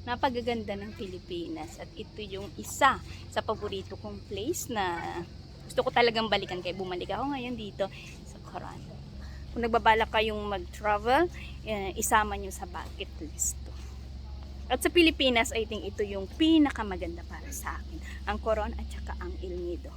Napagaganda ng Pilipinas at ito yung isa sa paborito kong place na gusto ko talagang balikan, kaya bumalik ako ngayon dito sa Coron. Kung nagbabalak kayong mag-travel, isama nyo sa bucket list to. At sa Pilipinas, I think ito yung pinakamaganda para sa akin, ang Coron at saka ang El Nido.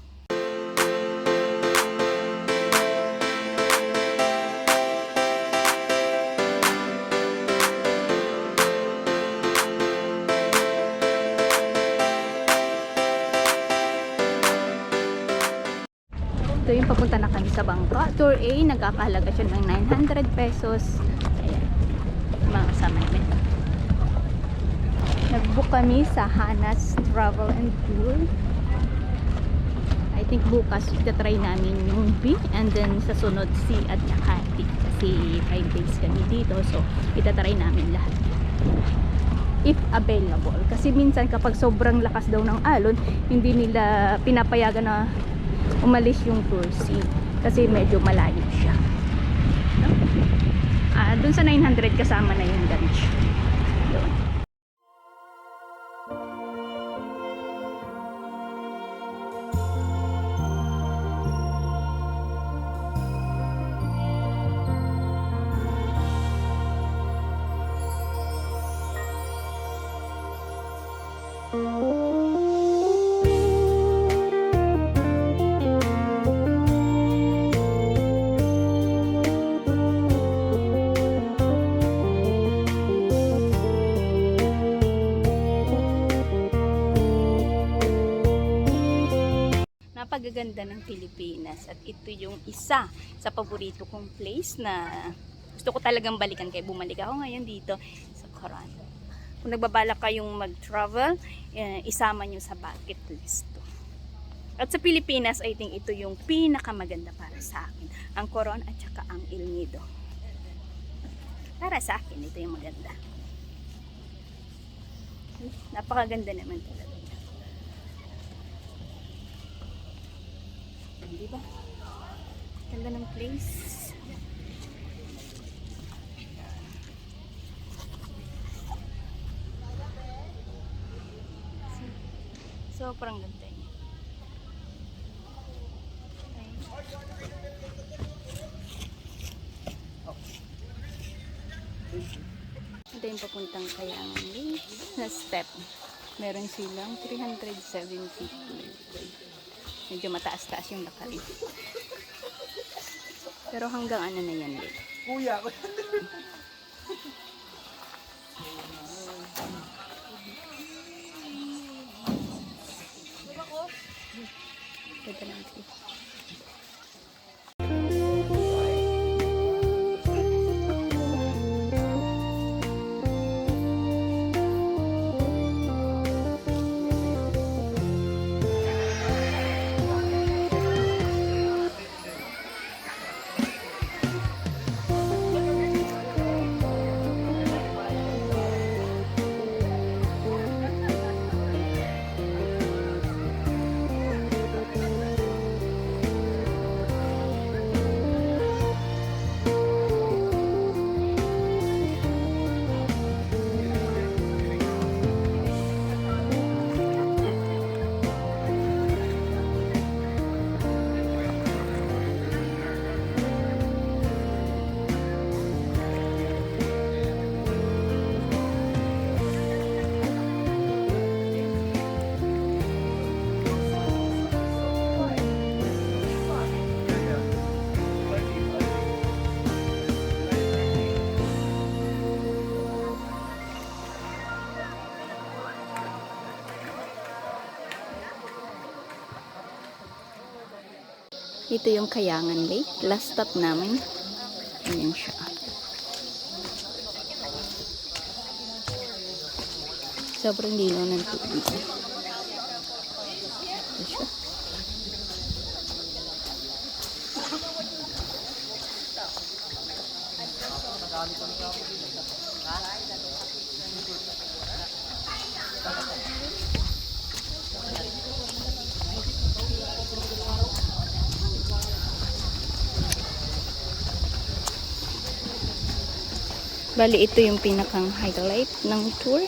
Ito yung papunta na kami sa bangka. Tour A, nagkakahalaga siya ng 900 pesos. Ayan, mga kasama namin. Nag-book kami sa Hana's Travel and Tour. I think bukas itatry namin yung B, and then sa sunod C at saka D. Kasi 5 days kami dito, so itatry namin lahat if available. Kasi minsan kapag sobrang lakas daw ng alon, hindi nila pinapayagan na umalis yung tour C kasi medyo malayo siya, no? Dun sa 900 kasama na yung lunch doon. Napagaganda ng Pilipinas at ito yung isa sa paborito kong place na gusto ko talagang balikan, kaya bumalik ako ngayon dito sa Coron. Kung nagbabalak kayong mag-travel, isama nyo sa bucket list to. At sa Pilipinas, I think ito yung pinakamaganda para sa akin, ang Coron at saka ang El Nido. Para sa akin, ito yung maganda. Napakaganda naman talaga. Diba? Ganda ng place. Sobrang ganda niya. Ito yung papuntang Kayangan Lake na step. Meron silang 372. Medyo mataas-taas yung lakarin. Pero hanggang ano na yan, Lake? Kuya! Ganda ng tree. Ito yung Kayangan Lake. Last stop namin. Ayan siya. Sobrang linaw ng tubig. Ito siya. Bali, ito yung pinakang highlight ng tour.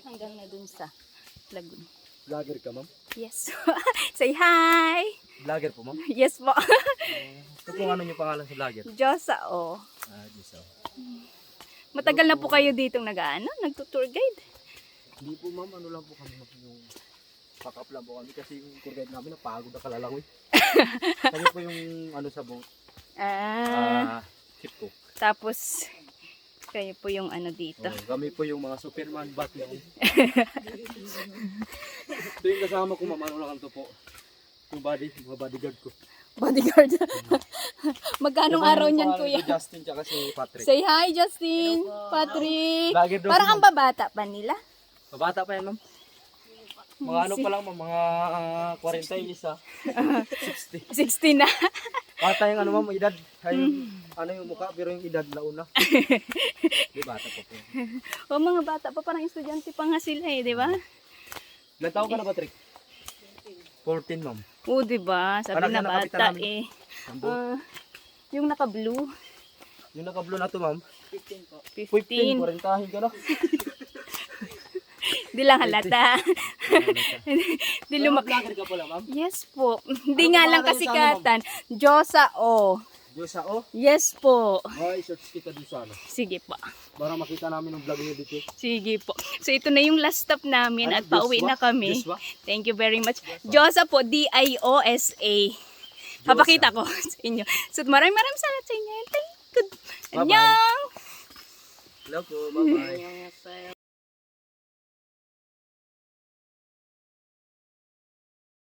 hanggang na dun sa lagoon. Vlogger ka, ma'am? Yes. Say hi! Vlogger po, ma'am? Yes po. Ito po ano yung pangalan sa vlogger? Diyosa, oh. Diyos. Matagal na po kayo ditong nagtutour guide. Hindi po, ma'am. Ano lang po kami, ma'am, yung pack-up lang po kami kasi yung tour guide namin napagod na kalalangoy. Kami po yung ano sa boat. Ship ko. Tapos, kayo po yung ano dito. Kami po yung mga Superman, Batman. Ito yung kasama ko, ma'am. Ano lang ito po. Yung mga bodyguard ko. Bodyguard. Magkanong araw niyan, kuya? Justin tsaka si Patrick. Say hi, Justin. Patrick. Vlogger daw Parang si ang babata pa nila. Mabata pa yan, ma'am. Mga ano pa lang, ma'am. Mga 40 isa. 60. 60 na. Bata yung ano, ma'am, edad. Ay, ano yung mukha, pero yung edad launa. Di bata pa po. O mga bata pa, parang estudyante pa nga sila eh, di ba? Ilan taon ka na, Patrick? 14, ma'am. Oo, di ba? Sabi Anak na na nakapitan bata namin. eh. Ang buo. Yung naka-blue, Yung naka-blue na to, ma'am. 15. 40 ka na. Di lang halata. Di lumaki. Vlogger ka pala, ma'am. Yes po. Hindi Ano nga lang pangalan kasikatan. Diyosa, oh. Diyos sa o. Yes po. Ay, search kita doon sa ano. Sige po. Para makita namin yung vlog niyo dito. Sige po. So ito na yung last stop namin Ano, at pauwi Diyos na ba? kami. Diyos ba? Thank you very much. Diyosa po, D-I-O-S-A. Papakita ko sa inyo. So maraming salamat sa inyo. Thank you. Bye-bye. Annyeong! Hello po, bye-bye.